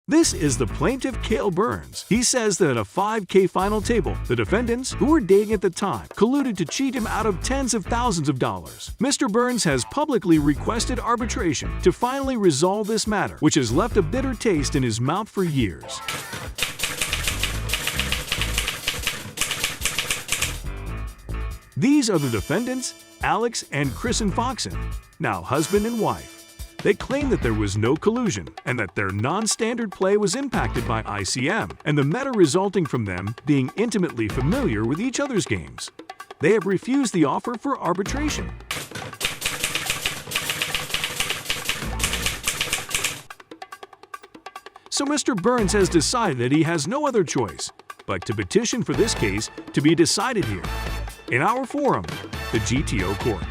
This is the plaintiff Kahle Burns. He says that at a 5K final table, the defendants, who were dating at the time, colluded to cheat him out of tens of thousands of dollars. Mr. Burns has publicly requested arbitration to finally resolve this matter, which has left a bitter taste in his mouth for years. These are the defendants, Alex and Kristen Foxen, now husband and wife. They claim that there was no collusion and that their non-standard play was impacted by ICM and the meta resulting from them being intimately familiar with each other's games. They have refused the offer for arbitration. So Mr. Burns has decided that he has no other choice but to petition for this case to be decided here, in our forum, the GTO Court.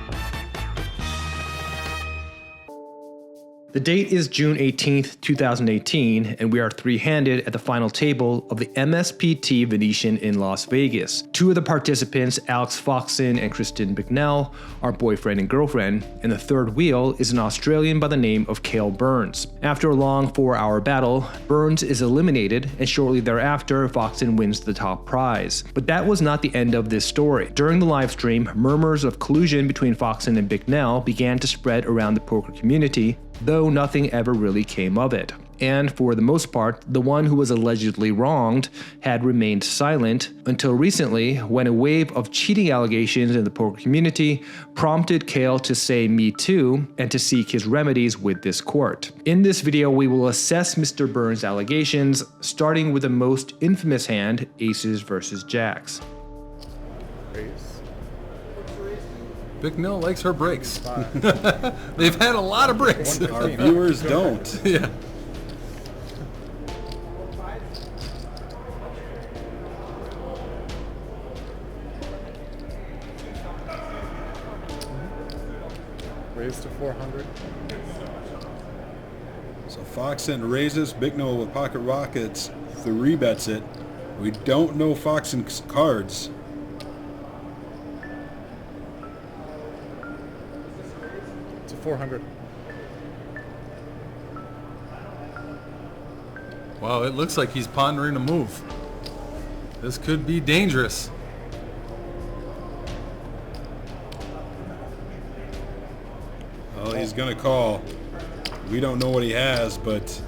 The date is June 18th, 2018, and we are three-handed at the final table of the MSPT Venetian in Las Vegas. Two of the participants, Alex Foxen and Kristen Bicknell, are boyfriend and girlfriend, and the third wheel is an Australian by the name of Kahle Burns. After a long 4-hour battle, Burns is eliminated, and shortly thereafter, Foxen wins the top prize. But that was not the end of this story. During the live stream, murmurs of collusion between Foxen and Bicknell began to spread around the poker community, though nothing ever really came of it. And for the most part, the one who was allegedly wronged had remained silent until recently, when a wave of cheating allegations in the poker community prompted Kahle to say "me too" and to seek his remedies with this court. In this video, we will assess Mr. Burns' allegations, starting with the most infamous hand, aces versus jacks. Bicknell likes her breaks. They've had a lot of breaks. Our viewers don't. Yeah. Raise to 400. So Foxen raises, Bicknell with pocket rockets, 3-bets it. We don't know Foxen's cards. To 400. Wow, it looks like he's pondering a move. This could be dangerous. Well, he's going to call. We don't know what he has, but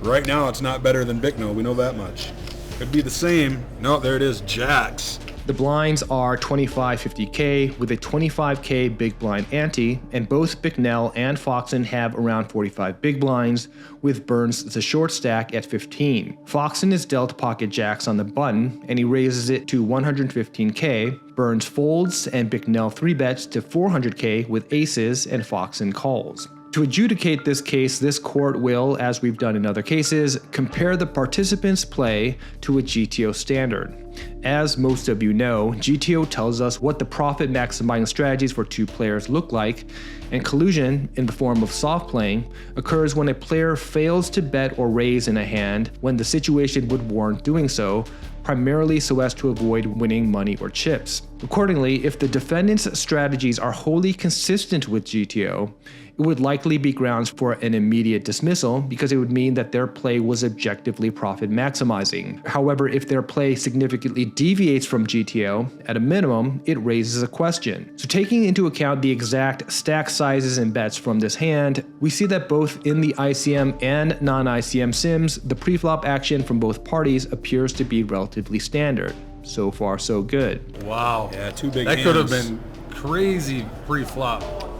right now it's not better than Bicknell. We know that much. Could be the same. No, there it is, jacks. The blinds are 25-50K with a 25K big blind ante, and both Bicknell and Foxen have around 45 big blinds, with Burns the short stack at 15. Foxen is dealt pocket jacks on the button, and he raises it to 115K. Burns folds, and Bicknell 3-bets to 400K with aces, and Foxen calls. To adjudicate this case, this court will, as we've done in other cases, compare the participants' play to a GTO standard. As most of you know, GTO tells us what the profit-maximizing strategies for two players look like, and collusion, in the form of soft playing, occurs when a player fails to bet or raise in a hand when the situation would warrant doing so, primarily so as to avoid winning money or chips. Accordingly, if the defendant's strategies are wholly consistent with GTO, it would likely be grounds for an immediate dismissal because it would mean that their play was objectively profit maximizing. However, if their play significantly deviates from GTO, at a minimum, it raises a question. So taking into account the exact stack sizes and bets from this hand, we see that both in the ICM and non-ICM sims, the preflop action from both parties appears to be relatively standard. So far, so good. Wow. Yeah, two big That hands. could have been crazy pre-flop.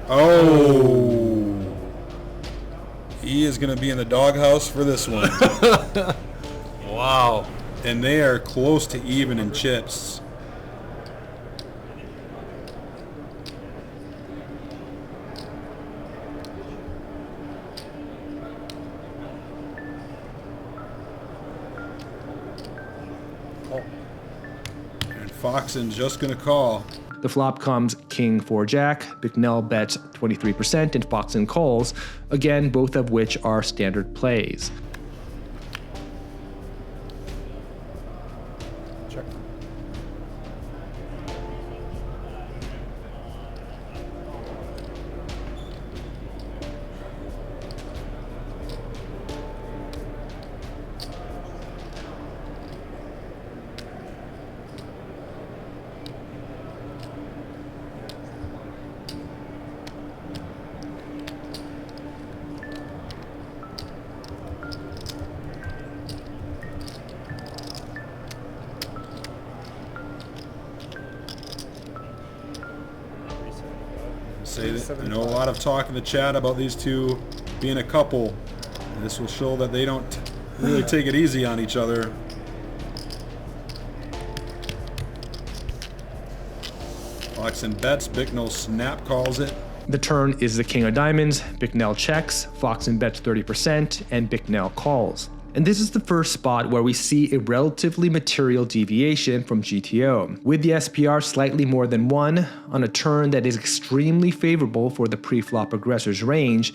Oh. He is going to be in the doghouse for this one. Wow. And they are close to even in chips. And Foxen's just going to call. The flop comes King 4-Jack, Bicknell bets 23% and Foxen calls, again both of which are standard plays. Check. say that I know a lot of talk in the chat about these two being a couple. And this will show that they don't really take it easy on each other. Foxen bets, Bicknell snap calls it. The turn is the king of diamonds, Bicknell checks, Foxen bets 30%, and Bicknell calls. And this is the first spot where we see a relatively material deviation from GTO, with the SPR slightly more than 1 on a turn that is extremely favorable for the pre-flop aggressor's range.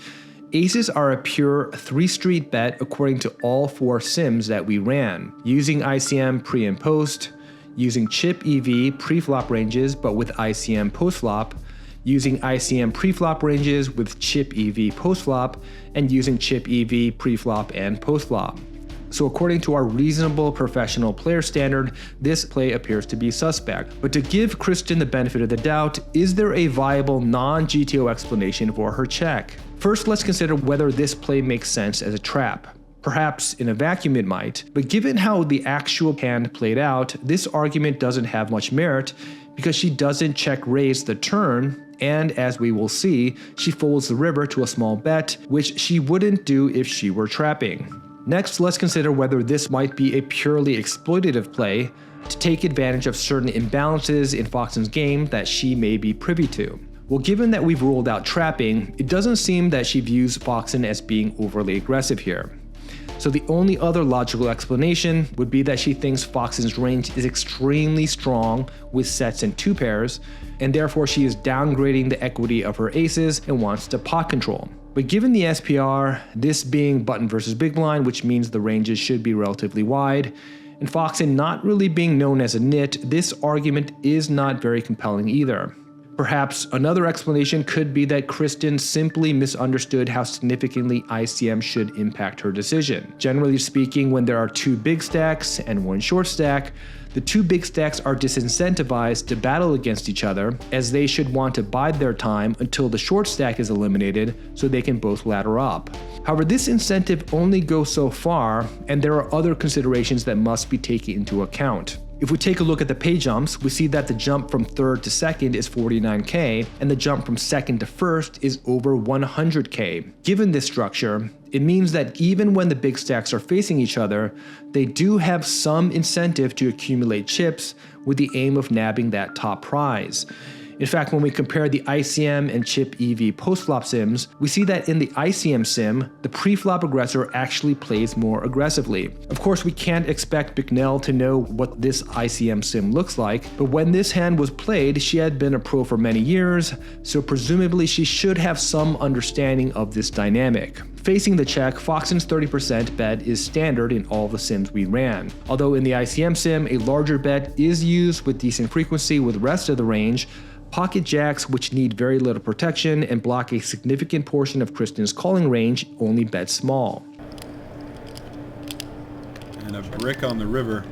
Aces are a pure 3-street bet according to all 4 sims that we ran, using ICM pre and post, using chip EV pre-flop ranges but with ICM post-flop, using ICM pre-flop ranges with chip EV post-flop, and using chip EV pre-flop and post-flop. So according to our reasonable professional player standard, this play appears to be suspect. But to give Kristen the benefit of the doubt, is there a viable non-GTO explanation for her check? First, let's consider whether this play makes sense as a trap. Perhaps in a vacuum it might, but given how the actual hand played out, this argument doesn't have much merit because she doesn't check raise the turn, and as we will see, she folds the river to a small bet, which she wouldn't do if she were trapping. Next, let's consider whether this might be a purely exploitative play to take advantage of certain imbalances in Foxen's game that she may be privy to. Well, given that we've ruled out trapping, it doesn't seem that she views Foxen as being overly aggressive here. So the only other logical explanation would be that she thinks Foxen's range is extremely strong with sets and 2 pairs, and therefore she is downgrading the equity of her aces and wants to pot control. But given the SPR, this being button versus big blind, which means the ranges should be relatively wide, and Foxen not really being known as a nit, this argument is not very compelling either. Perhaps another explanation could be that Kristen simply misunderstood how significantly ICM should impact her decision. Generally speaking, when there are 2 big stacks and 1 short stack, the 2 big stacks are disincentivized to battle against each other, as they should want to bide their time until the short stack is eliminated so they can both ladder up. However, this incentive only goes so far, and there are other considerations that must be taken into account. If we take a look at the pay jumps, we see that the jump from 3rd to 2nd is 49k, and the jump from 2nd to 1st is over 100k. Given this structure, it means that even when the big stacks are facing each other, they do have some incentive to accumulate chips with the aim of nabbing that top prize. In fact, when we compare the ICM and chip EV post-flop sims, we see that in the ICM sim, the pre-flop aggressor actually plays more aggressively. Of course, we can't expect Bicknell to know what this ICM sim looks like, but when this hand was played, she had been a pro for many years, so presumably she should have some understanding of this dynamic. Facing the check, Foxen's 30% bet is standard in all the sims we ran. Although in the ICM sim, a larger bet is used with decent frequency with the rest of the range, pocket jacks, which need very little protection and block a significant portion of Kristen's calling range, only bet small. And a brick on the river.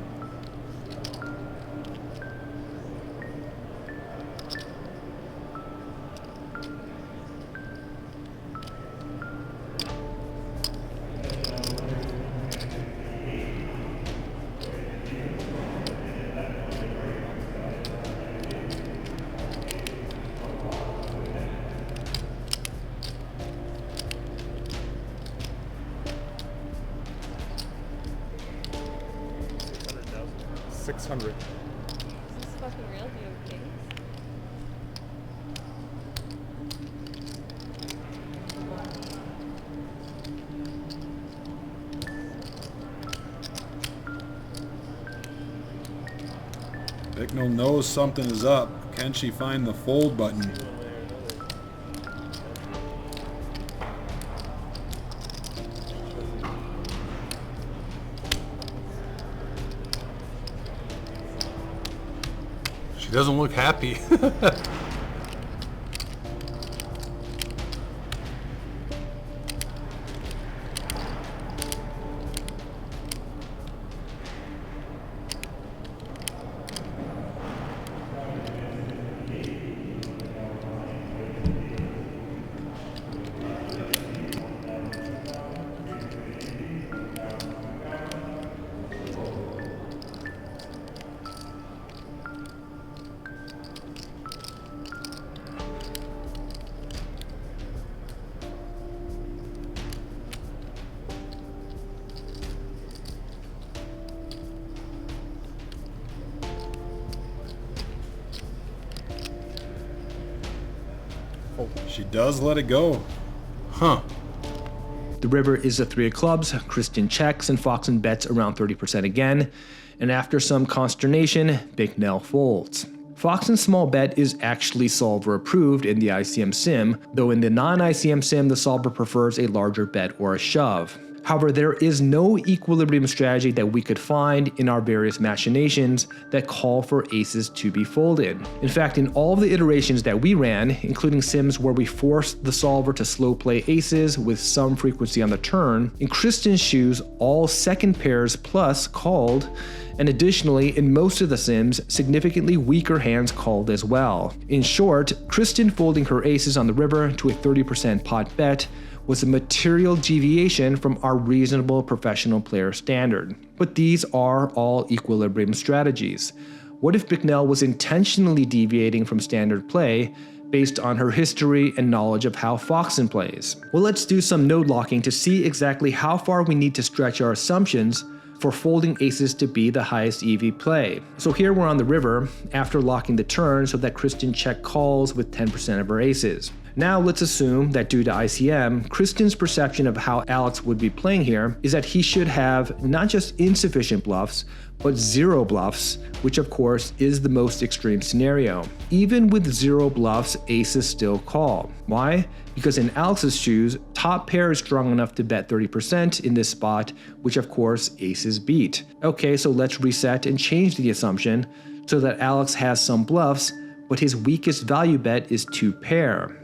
$600. Is this fucking real? Do you have kings? Bicknell knows something is up. Can she find the fold button? She doesn't look happy. She does let it go. Huh. The river is the 3 of clubs. Kristen checks and Foxen bets around 30% again. And after some consternation, Bicknell folds. Foxen's small bet is actually solver approved in the ICM sim, though in the non-ICM sim the solver prefers a larger bet or a shove. However, there is no equilibrium strategy that we could find in our various machinations that call for aces to be folded. In fact, in all of the iterations that we ran, including sims where we forced the solver to slow play aces with some frequency on the turn, in Kristen's shoes, all second pairs plus called, and additionally, in most of the sims, significantly weaker hands called as well. In short, Kristen folding her aces on the river to a 30% pot bet was a material deviation from our reasonable professional player standard. But these are all equilibrium strategies. What if Bicknell was intentionally deviating from standard play based on her history and knowledge of how Foxen plays? Well, let's do some node locking to see exactly how far we need to stretch our assumptions for folding aces to be the highest EV play. So here we're on the river after locking the turn so that Kristen check calls with 10% of her aces. Now let's assume that due to ICM, Kristen's perception of how Alex would be playing here is that he should have not just insufficient bluffs, but 0 bluffs, which of course is the most extreme scenario. Even with 0 bluffs, aces still call. Why? Because in Alex's shoes, top pair is strong enough to bet 30% in this spot, which of course aces beat. Okay, so let's reset and change the assumption so that Alex has some bluffs, but his weakest value bet is 2 pair.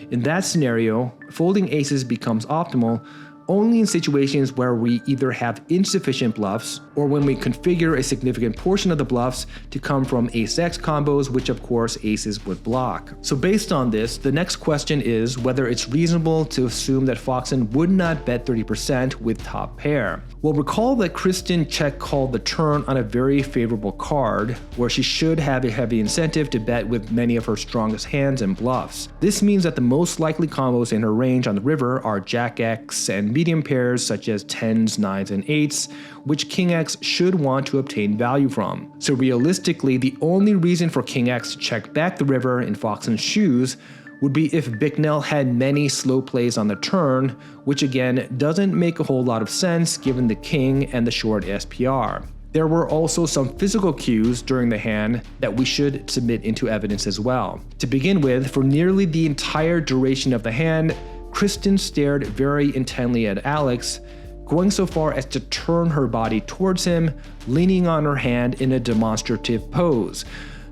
In that scenario, folding aces becomes optimal only in situations where we either have insufficient bluffs or when we configure a significant portion of the bluffs to come from ace-x combos, which of course aces would block. So based on this, the next question is whether it's reasonable to assume that Foxen would not bet 30% with top pair. Well, recall that Kristen check called the turn on a very favorable card, where she should have a heavy incentive to bet with many of her strongest hands and bluffs. This means that the most likely combos in her range on the river are Jack-X and medium pairs such as 10s, 9s, and 8s, which King X should want to obtain value from. So realistically, the only reason for King X to check back the river in Foxen's shoes would be if Bicknell had many slow plays on the turn, which again doesn't make a whole lot of sense given the king and the short SPR. There were also some physical cues during the hand that we should submit into evidence as well. To begin with, for nearly the entire duration of the hand, Kristen stared very intently at Alex, going so far as to turn her body towards him, leaning on her hand in a demonstrative pose.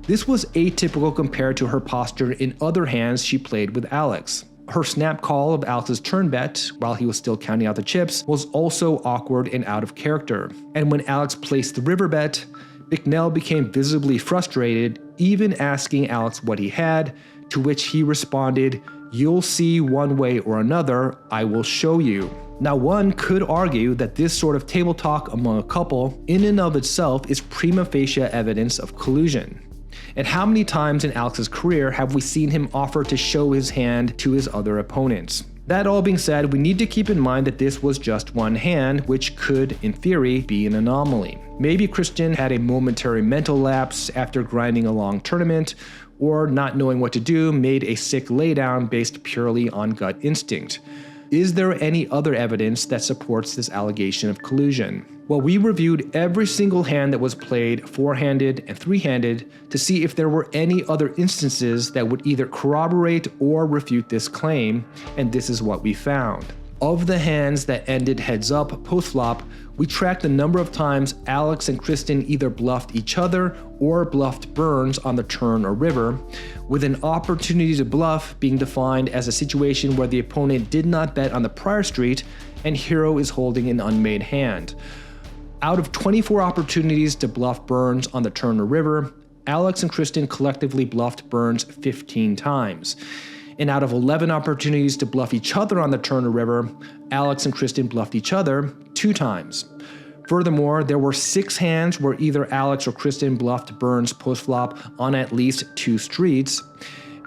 This was atypical compared to her posture in other hands she played with Alex. Her snap call of Alex's turn bet, while he was still counting out the chips, was also awkward and out of character. And when Alex placed the river bet, Bicknell became visibly frustrated, even asking Alex what he had, to which he responded, "You'll see one way or another, I will show you." Now, one could argue that this sort of table talk among a couple, in and of itself, is prima facie evidence of collusion. And how many times in Alex's career have we seen him offer to show his hand to his other opponents? That all being said, we need to keep in mind that this was just one hand, which could, in theory, be an anomaly. Maybe Kristen had a momentary mental lapse after grinding a long tournament, or not knowing what to do, made a sick laydown based purely on gut instinct. Is there any other evidence that supports this allegation of collusion? Well, we reviewed every single hand that was played four-handed and three-handed to see if there were any other instances that would either corroborate or refute this claim, and this is what we found. Of the hands that ended heads up post-flop, we tracked the number of times Alex and Kristen either bluffed each other or bluffed Burns on the turn or river, with an opportunity to bluff being defined as a situation where the opponent did not bet on the prior street and hero is holding an unmade hand. Out of 24 opportunities to bluff Burns on the turn or river, Alex and Kristen collectively bluffed Burns 15 times. And out of 11 opportunities to bluff each other on the turn or river, Alex and Kristen bluffed each other 2 times. Furthermore, there were 6 hands where either Alex or Kristen bluffed Burns post-flop on at least 2 streets,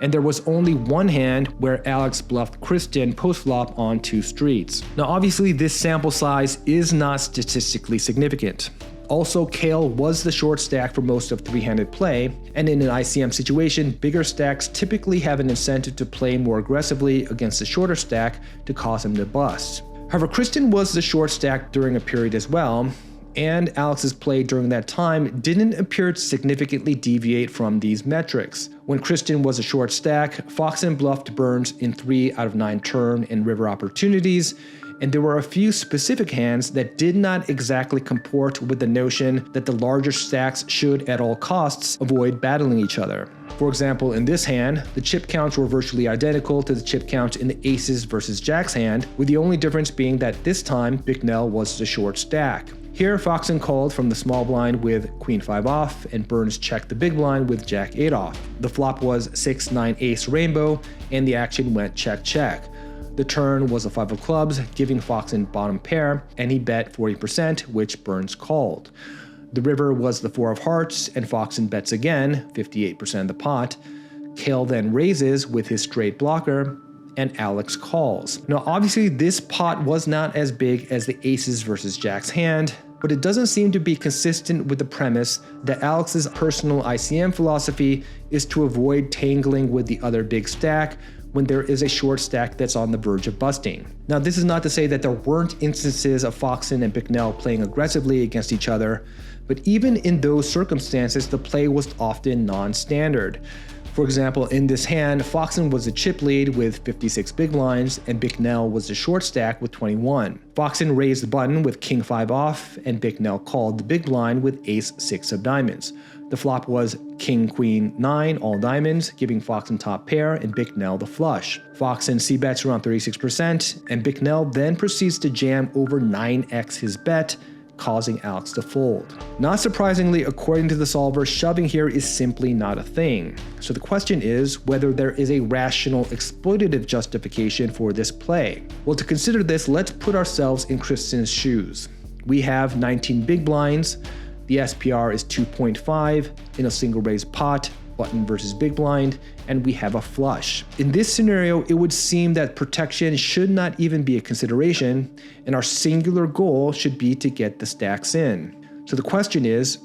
and there was only 1 hand where Alex bluffed Kristen post-flop on 2 streets. Now obviously this sample size is not statistically significant. Also, Kahle was the short stack for most of three-handed play, and in an ICM situation, bigger stacks typically have an incentive to play more aggressively against the shorter stack to cause him to bust. However, Kristen was the short stack during a period as well, and Alex's play during that time didn't appear to significantly deviate from these metrics. When Kristen was a short stack, Foxen bluffed Burns in 3 out of 9 turn and river opportunities, and there were a few specific hands that did not exactly comport with the notion that the larger stacks should at all costs avoid battling each other. For example, in this hand, the chip counts were virtually identical to the chip counts in the aces versus jacks hand, with the only difference being that this time Bicknell was the short stack. Here, Foxen called from the small blind with queen 5 off, and Burns checked the big blind with jack 8 off. The flop was 6-9 ace rainbow, and the action went check check. The turn was a 5 of clubs, giving Foxen bottom pair, and he bet 40%, which Burns called. The river was the 4 of hearts, and Foxen bets again, 58% of the pot. Kahle then raises with his straight blocker, and Alex calls. Now obviously this pot was not as big as the aces versus jacks hand, but it doesn't seem to be consistent with the premise that Alex's personal ICM philosophy is to avoid tangling with the other big stack when there is a short stack that's on the verge of busting. Now this is not to say that there weren't instances of Foxen and Bicknell playing aggressively against each other, but even in those circumstances the play was often non-standard. For example, in this hand, Foxen was the chip lead with 56 big blinds, and Bicknell was the short stack with 21. Foxen raised the button with king 5 off, and Bicknell called the big blind with ace 6 of diamonds. The flop was king queen 9 all diamonds, giving Foxen top pair and Bicknell the flush. Foxen c-bets around 36%, and Bicknell then proceeds to jam over 9x his bet, causing Alex to fold. Not surprisingly, according to the solver, shoving here is simply not a thing. So the question is whether there is a rational exploitative justification for this play. Well, to consider this, let's put ourselves in Kristen's shoes. We have 19 big blinds, the SPR is 2.5 in a single raise pot, button versus big blind, and we have a flush. In this scenario, it would seem that protection should not even be a consideration, and our singular goal should be to get the stacks in. So the question is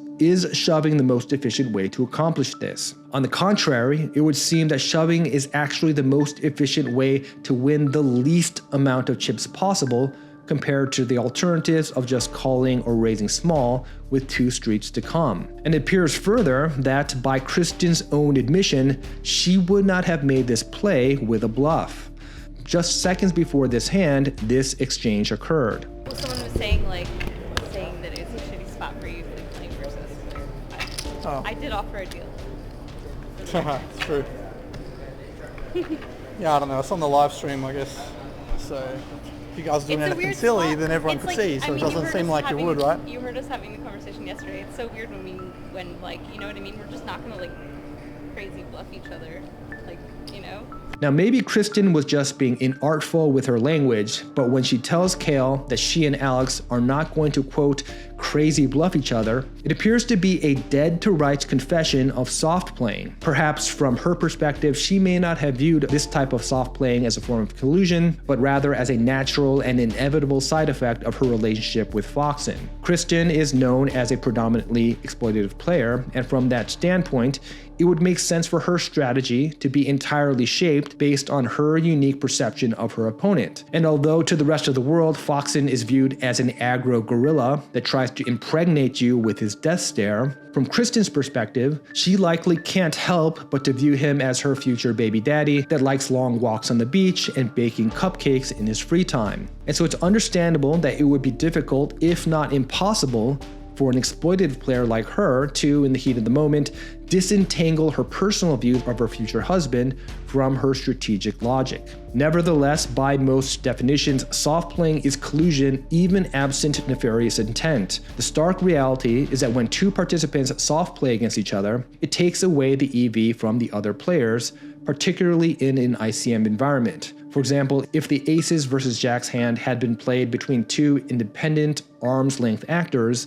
shoving the most efficient way to accomplish this? On the contrary, it would seem that shoving is actually the most efficient way to win the least amount of chips possible, compared to the alternatives of just calling or raising small with 2 streets to come. And it appears further that by Kristen's own admission, she would not have made this play with a bluff. Just seconds before this hand, this exchange occurred. Well, someone was saying that it was a shitty spot for you for the playing versus. I did offer a deal. It's true. Yeah, I don't know. It's on the live stream, I guess. So if you guys doing anything silly, spot. then everyone can see. So it doesn't seem like you would, right? You heard us having the conversation yesterday. It's so weird when you know what I mean? We're just not gonna crazy bluff each other, you know? Now maybe Kristen was just being inartful with her language, but when she tells Kahle that she and Alex are not going to, quote, crazy bluff each other, it appears to be a dead to rights confession of soft playing. Perhaps from her perspective, she may not have viewed this type of soft playing as a form of collusion, but rather as a natural and inevitable side effect of her relationship with Foxen. Kristen is known as a predominantly exploitative player, and from that standpoint, it would make sense for her strategy to be entirely shaped based on her unique perception of her opponent. And although to the rest of the world, Foxen is viewed as an aggro gorilla that tries to impregnate you with his death stare, from Kristen's perspective, she likely can't help but to view him as her future baby daddy that likes long walks on the beach and baking cupcakes in his free time. And so it's understandable that it would be difficult, if not impossible, for an exploitative player like her to, in the heat of the moment, disentangle her personal views of her future husband from her strategic logic. Nevertheless, by most definitions, soft playing is collusion even absent nefarious intent. The stark reality is that when 2 participants soft play against each other, it takes away the EV from the other players, particularly in an ICM environment. For example, if the aces versus jacks hand had been played between 2 independent arm's length actors,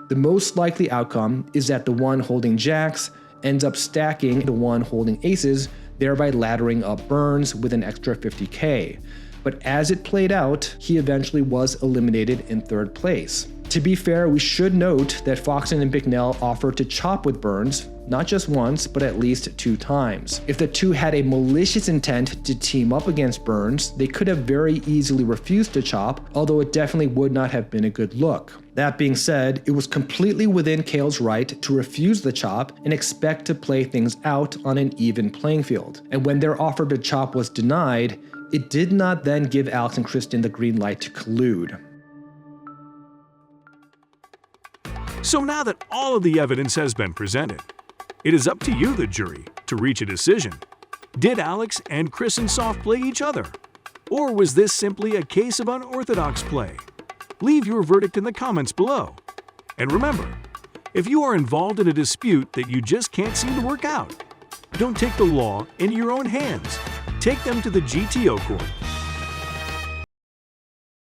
the most likely outcome is that the one holding jacks ends up stacking the one holding aces, thereby laddering up Burns with an extra 50k. but as it played out, he eventually was eliminated in third place. To be fair, we should note that Foxen and Bicknell offered to chop with Burns, not just once, but at least 2 times. If the two had a malicious intent to team up against Burns, they could have very easily refused to chop, although it definitely would not have been a good look. That being said, it was completely within Kahle's right to refuse the chop and expect to play things out on an even playing field. And when their offer to chop was denied, it did not then give Alex and Kristen the green light to collude. So now that all of the evidence has been presented, it is up to you, the jury, to reach a decision. Did Alex and Kristen soft play each other? Or was this simply a case of unorthodox play? Leave your verdict in the comments below. And remember, if you are involved in a dispute that you just can't seem to work out, don't take the law into your own hands. Take them to the GTO Court